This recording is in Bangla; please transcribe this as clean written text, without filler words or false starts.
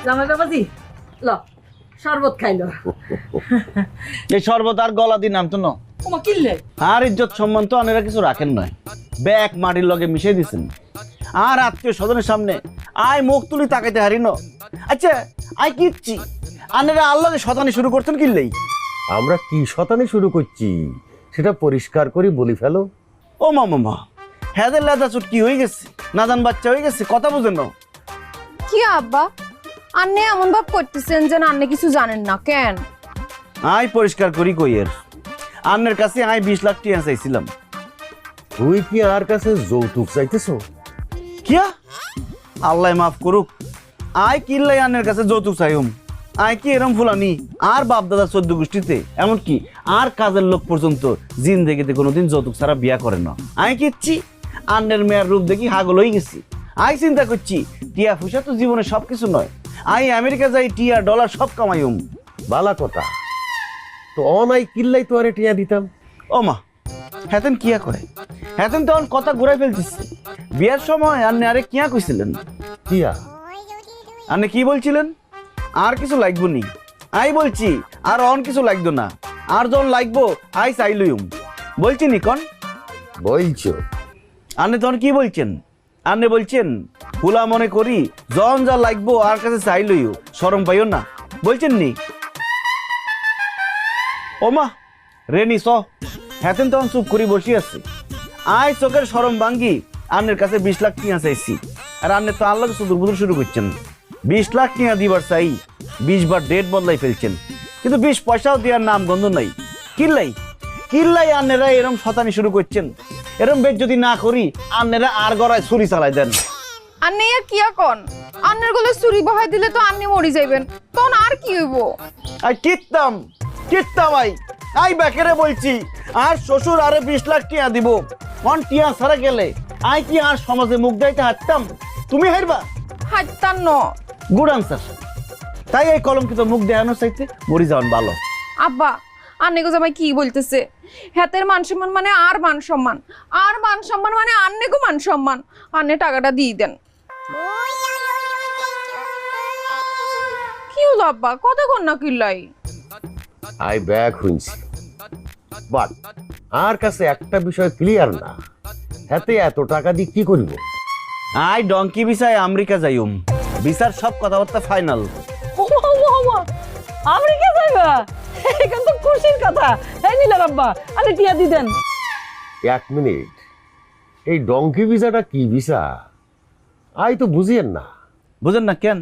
জামাই বাবাজি ল শরবত খাইলো। এই শরবত আর গলা দিয়ে নামতো না। ওমা কিনলে আর ইজ্জত সম্মান তো আনেরা কিছু রাখেন নয়, ব্যাগ মাটির লগে মিশিয়ে দিছেন। আর আত্মীয় স্বজনের সামনে আয় মুখ তুলি তাকাইতে হারিন। আচ্ছা আয় কিচ্ছি আনেরা আল্লাহকে শতানি শুরু করতেন কিনলেই। আমরা কি শতানি শুরু করছি সেটা পরিষ্কার করে বলি ফেলো। ও মামা হ্যাদের লেদা চুট কি হয়ে গেছে, নাদান বাচ্চা হয়ে গেছে, কথা বুঝেন না? কি আব্বা আন্নে এমন ভাব করতেছেন যে আন্নে কিছু জানেন না কেন? আয় পরিষ্কার করি কইয়ের আন্নের কাছে আয় 20 লাখ টাকা চাইছিলাম। তুই কি আর কাছে যৌতুক চাইতেছো? কিয়া আল্লাহ মাফ করুক, আয় কিল্লাই আন্নের কাছে যৌতুক চাইম। আয় কি এরম ফুলানি আর বাপ দাদা 14 গোষ্ঠীতে এমনকি আর কাজের লোক পর্যন্ত জিন্দেগিতে কোনোদিন যৌতুক ছাড়া বিয়া করে না। আয় কিচ্ছি আন্নের মেয়ের রূপ দেখি হাগল হয়ে গেছি। আয় চিন্তা করছি টিয়া ফুসা তো জীবনে সবকিছু নয়, আই আমেরিকা যাই টিয়া ডলার সব কামাইম। বালা কথা তো অনাই কিল্লাই তো আরে টিয়া দিতাম। ও মা হেতেন কিয়া করে, হেতেন তখন কথা ঘুরাই ফেলতেছে। বিয়ার সময় আন্নে আরে কিয়া কইছিলেন? টিয়া আন্নে কি বলছিলেন? আর কিছু লাগবো নি? আই বলছি আর অন কিছু লাগতো না, আর যখন লাগবো আই চাইলুম বলছি নি কন। বলছো আন্নে তখন কি বলছেন? আন্নে বলছেন ফুলা মনে করি যখন যা লাগবো আর কাছে চাইলইও, শরম পাইও না বলছেন নি? ও মা রেনি স হেতেন তখন চুপ করি বসি আছে। আয় চোখের শরম ভাঙ্গি আন্নের কাছে 20 লাখ টিয়া চাইছি। আর আন্নে তো আল্লাহকে সুদূর বুদুর শুরু করছেন। 20 লাখ টিয়া দিবার চাই 20 বার ডেট বদলাই ফেলছেন, কিন্তু 20 পয়সাও দেওয়ার নাম গন্ধ নাই। কিল্লাই কিল্লাই আন্নেরা এরম শতানি শুরু করছেন। এরম বেশ যদি না করি আন্নেরা আর গড়ায় ছুরি চালাই দেন। আন্নে আর কিয়া কন? আন্নের গলে ছুরি বহাই দিলে তো আন্নি মরি যাইবেন, তখন আর কি হইব? আই কিত্তাম আই আই বেকেরে বলছি আর শ্বশুর আরে 20 লাখ টিয়া দিব। অন টিয়া ছাড়া গেলে আই কি আর সমাজে মুখ দাইতে হাঁটতাম? তুমি হারবা? হাইতান ন গুড আনসার। তাই এই কলঙ্কিত মুখ দেখানোর চাইতে মরি যাওয়ান ভালো। আব্বা আন্নে গো জামাই কি বলতেছে? হাতের মান সম্মান মানে আর মান সম্মান, আর মান সম্মান মানে আন্নে গো মান সম্মান। আন্নে টাকাটা দিয়ে দেন। কি হলো আব্বা কথা কন না কিল্লাই? আই ব্যাগ হইছি, বাট আর কাছে একটা বিষয় ক্লিয়ার না, হাতে এত টাকা দিয়ে কি করিব? আই ডঙ্কি ভিসায় আমেরিকা যাইম, ভিসার সব কথাবার্তা ফাইনাল। আমেরিকা যাইবা? এখন তো খুশির কথা। এই নিলেন আব্বা আরে টিয়া দি দেন। 1 মিনিট, এই ডঙ্কি ভিসাটা কি ভিসা? আই তো বুঝিয়েন না। বুঝেন না কেন?